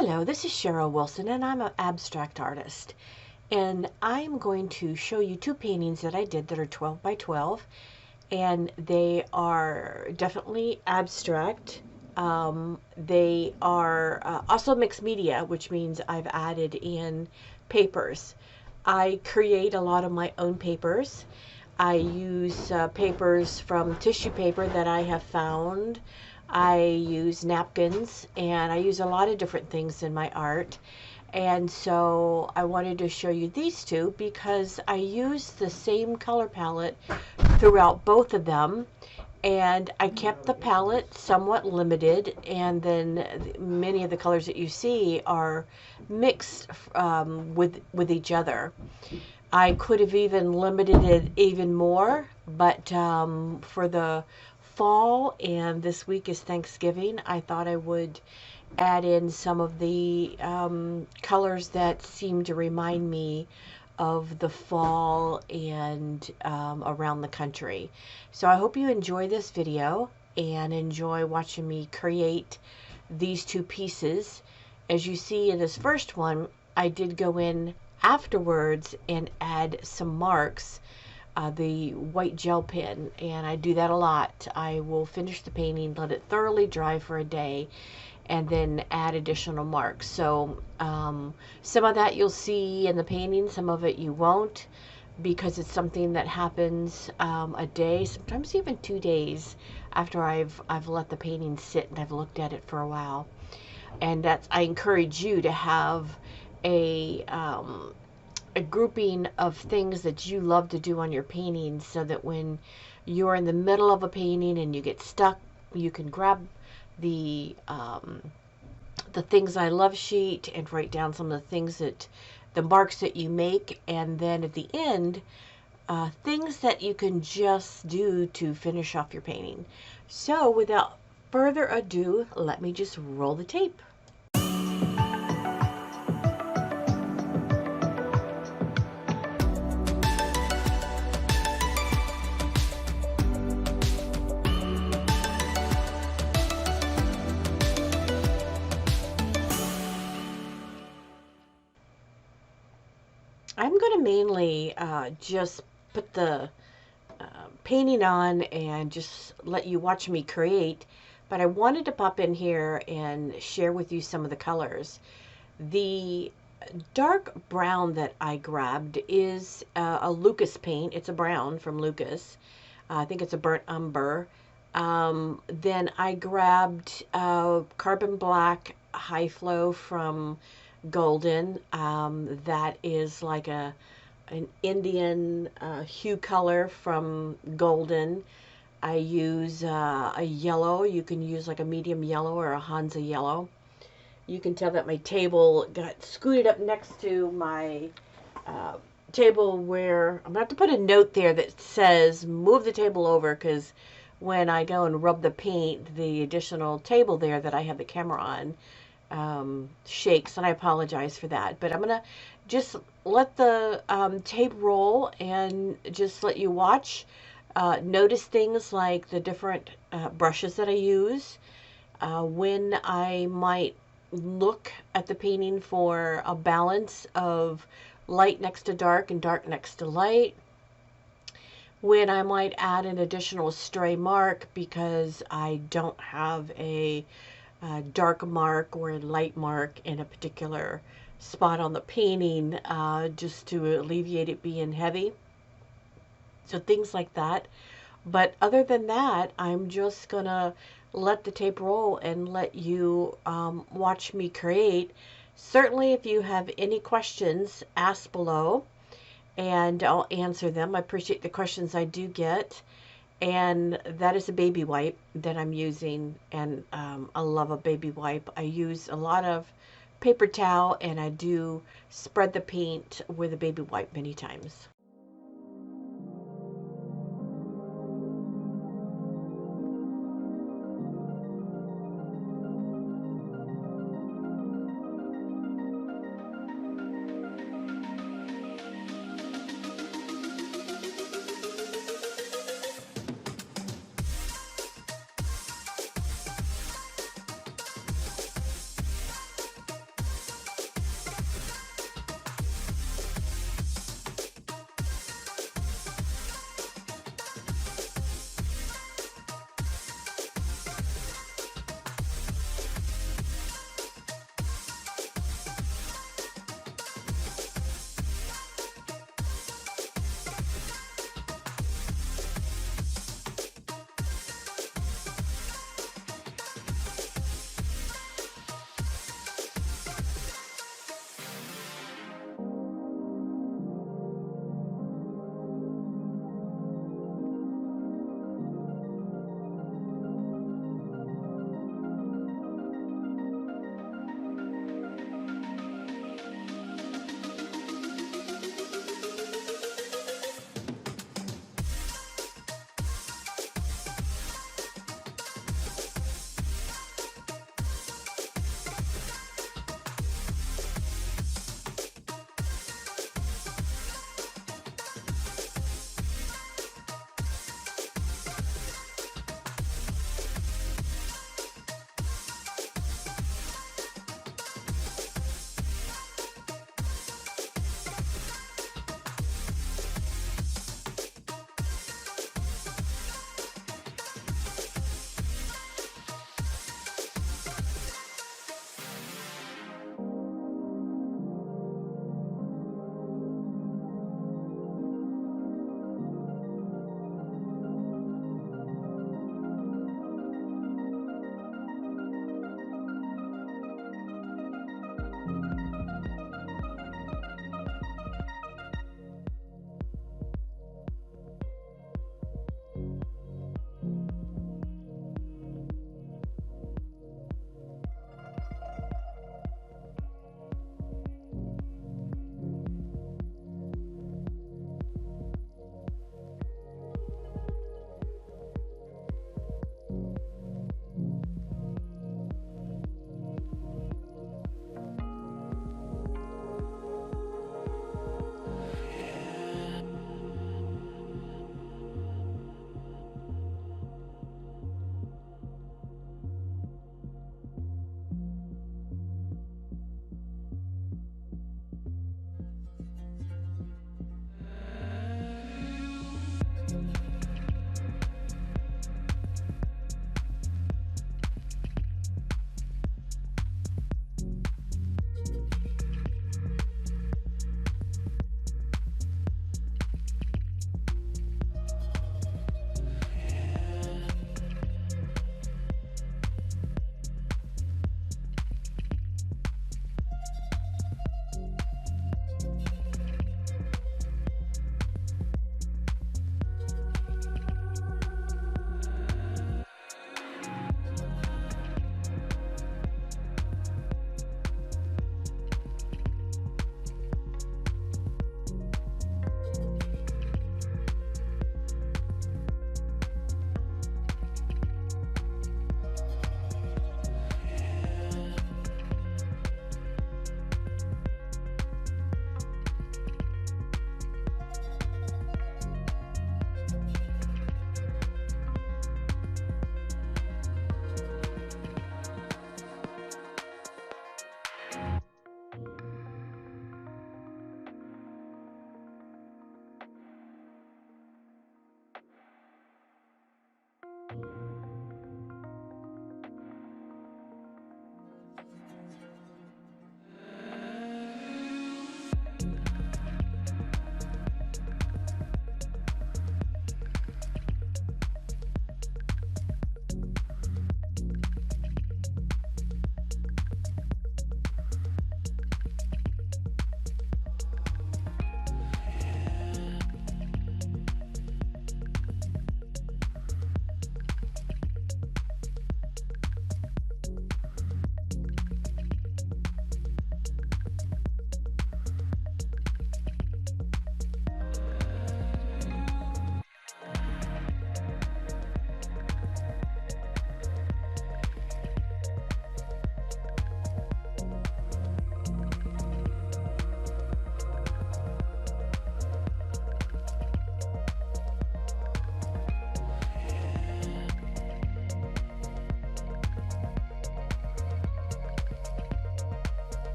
Hello, this is Cheryl Wilson, and I'm an abstract artist. And I'm going to show you two paintings that I did that are 12 by 12, and they are definitely abstract. They are also mixed media, which means I've added in papers. I create a lot of my own papers. I use papers from tissue paper that I have found. I use napkins, and I use a lot of different things in my art. And so I wanted to show you these two because I use the same color palette throughout both of them, and I kept the palette somewhat limited, and then many of the colors that you see are mixed with each other. I could have even limited it even more, but for the fall, and this week is Thanksgiving, I thought I would add in some of the colors that seem to remind me of the fall and around the country. So I hope you enjoy this video and enjoy watching me create these two pieces. As you see in this first one, I did go in afterwards and add some marks, the white gel pen, and I do that a lot. I will finish the painting, let it thoroughly dry for a day, and then add additional marks. So some of that you'll see in the painting, some of it you won't, because it's something that happens a day, sometimes even 2 days after I've let the painting sit and I've looked at it for a while. And I encourage you to have a grouping of things that you love to do on your paintings, so that when you're in the middle of a painting and you get stuck, you can grab the things I love sheet and write down some of the things the marks that you make, and then at the end, things that you can just do to finish off your painting. So without further ado, let me just roll the tape. I'm going to mainly just put the painting on and just let you watch me create, but I wanted to pop in here and share with you some of the colors. The dark brown that I grabbed is a Lucas paint. It's a brown from Lucas. I think it's a burnt umber. Then I grabbed carbon black high flow from Golden. That is like an Indian hue color from Golden. I use a yellow. You can use like a medium yellow or a Hansa yellow. You can tell that my table got scooted up next to my table, where I'm going to have to put a note there that says move the table over, because when I go and rub the paint, the additional table there that I have the camera on shakes, and I apologize for that. But I'm gonna just let the tape roll and just let you watch, notice things like the different brushes that I use, when I might look at the painting for a balance of light next to dark and dark next to light, when I might add an additional stray mark because I don't have a dark mark or a light mark in a particular spot on the painting, just to alleviate it being heavy. So things like that. But other than that, I'm just gonna let the tape roll and let you watch me create. Certainly, if you have any questions, ask below and I'll answer them. I appreciate the questions I do get. And that is a baby wipe that I'm using, and I love a baby wipe. I use a lot of paper towel, and I do spread the paint with a baby wipe many times.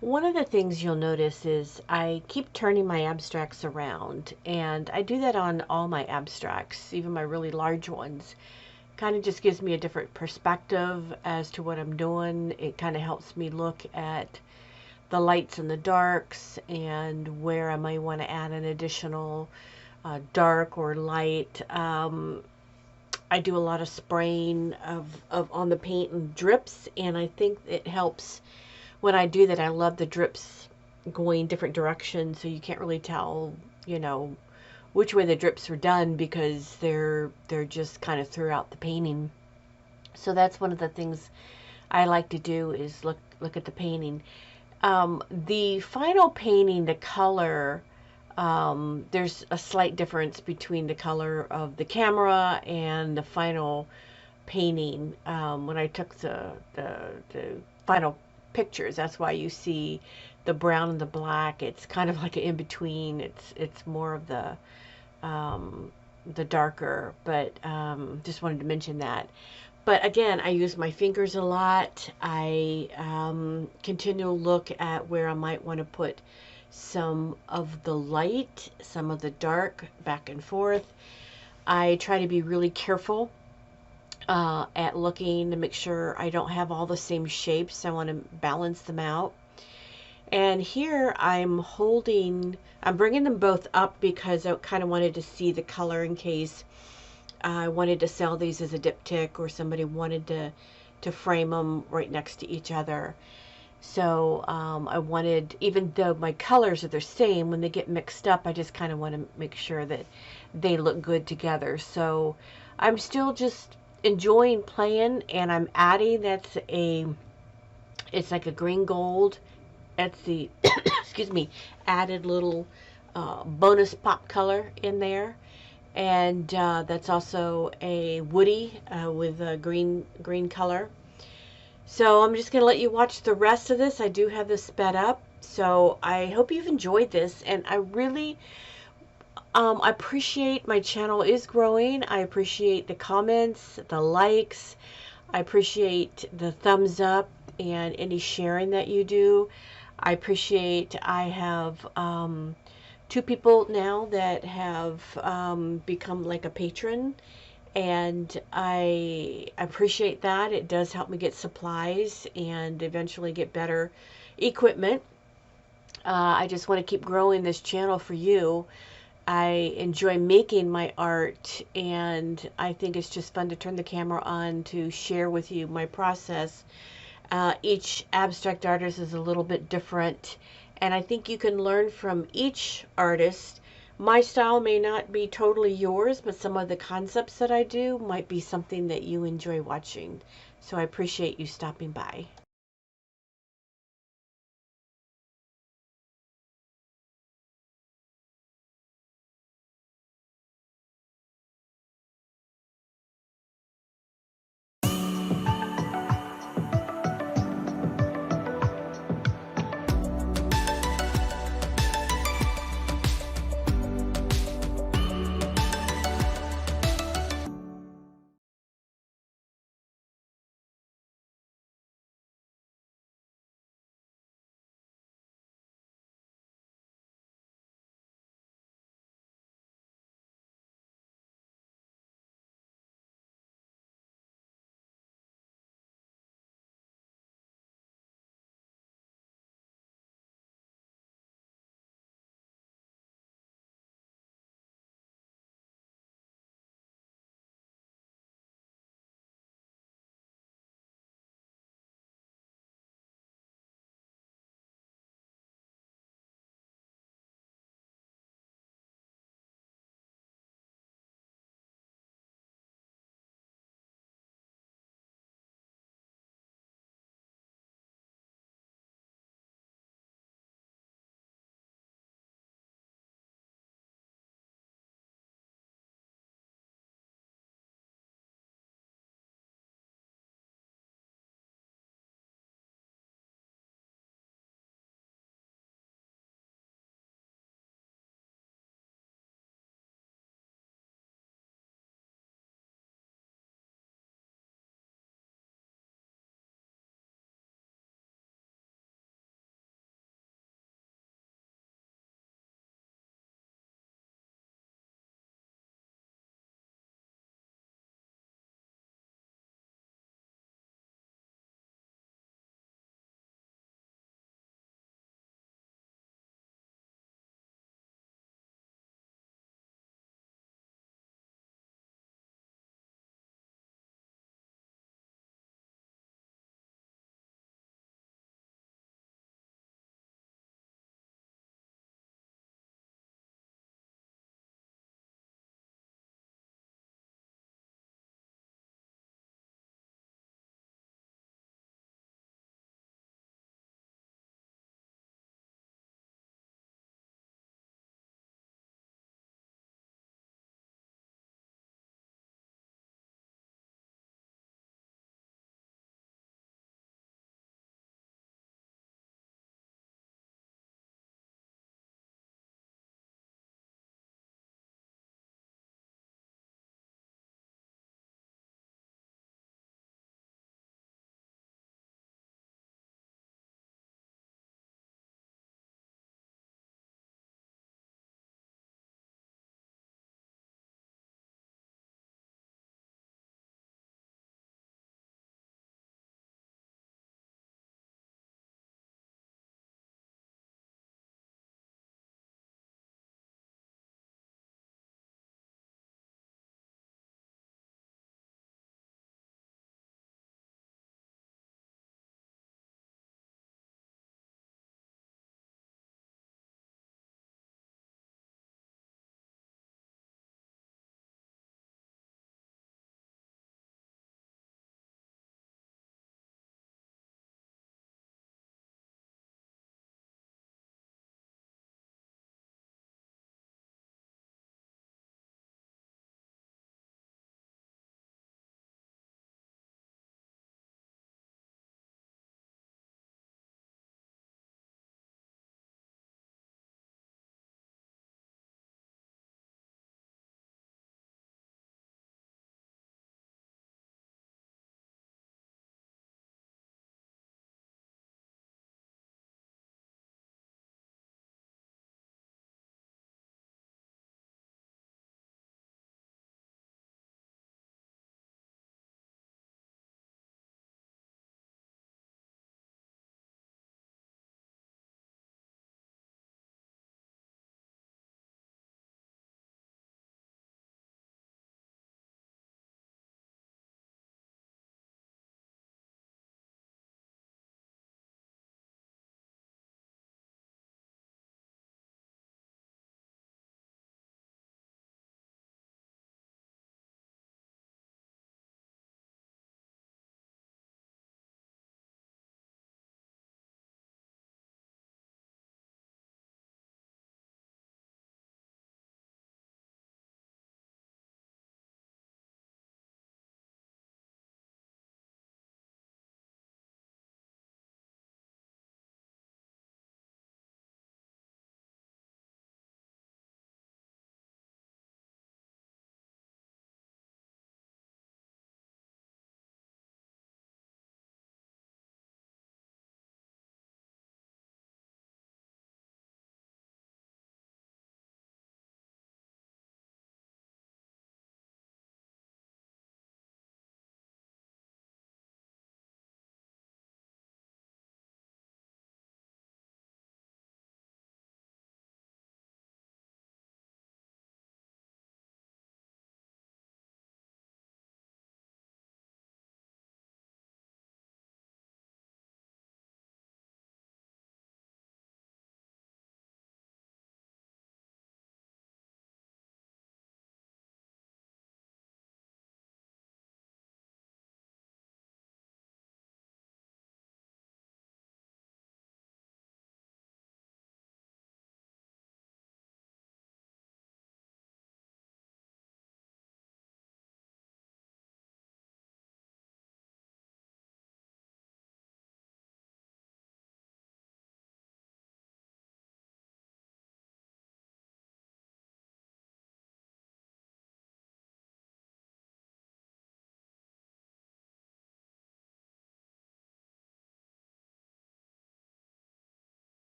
One of the things you'll notice is I keep turning my abstracts around, and I do that on all my abstracts, even my really large ones. Kind of just gives me a different perspective as to what I'm doing. It kind of helps me look at the lights and the darks and where I might want to add an additional dark or light. I do a lot of spraying of on the paint and drips, and I think it helps when I do that. I love the drips going different directions, so you can't really tell, you know, which way the drips were done because they're just kind of throughout the painting. So that's one of the things I like to do is look at the painting. The final painting, the color, there's a slight difference between the color of the camera and the final painting. When I took the final pictures, that's why you see the brown and the black. It's kind of like an in between. It's more of the darker, but just wanted to mention that. But again, I use my fingers a lot. I continue to look at where I might want to put some of the light, some of the dark, back and forth. I try to be really careful at looking to make sure I don't have all the same shapes. I want to balance them out. And here I'm bringing them both up because I kind of wanted to see the color in case I wanted to sell these as a diptych or somebody wanted to frame them right next to each other. So I wanted, even though my colors are the same, when they get mixed up, I just kind of want to make sure that they look good together. So I'm still just enjoying playing, and I'm adding, it's like a green gold. That's the, excuse me, added little bonus pop color in there. And that's also a woody with a green color. So I'm just going to let you watch the rest of this. I do have this sped up. So I hope you've enjoyed this. And I really appreciate my channel is growing. I appreciate the comments, the likes. I appreciate the thumbs up and any sharing that you do. I appreciate, I have 2 people now that have become like a patron, and I appreciate that. It does help me get supplies and eventually get better equipment. I just want to keep growing this channel for you. I enjoy making my art, and I think it's just fun to turn the camera on to share with you my process. Each abstract artist is a little bit different, and I think you can learn from each artist. My style may not be totally yours, but some of the concepts that I do might be something that you enjoy watching. So I appreciate you stopping by.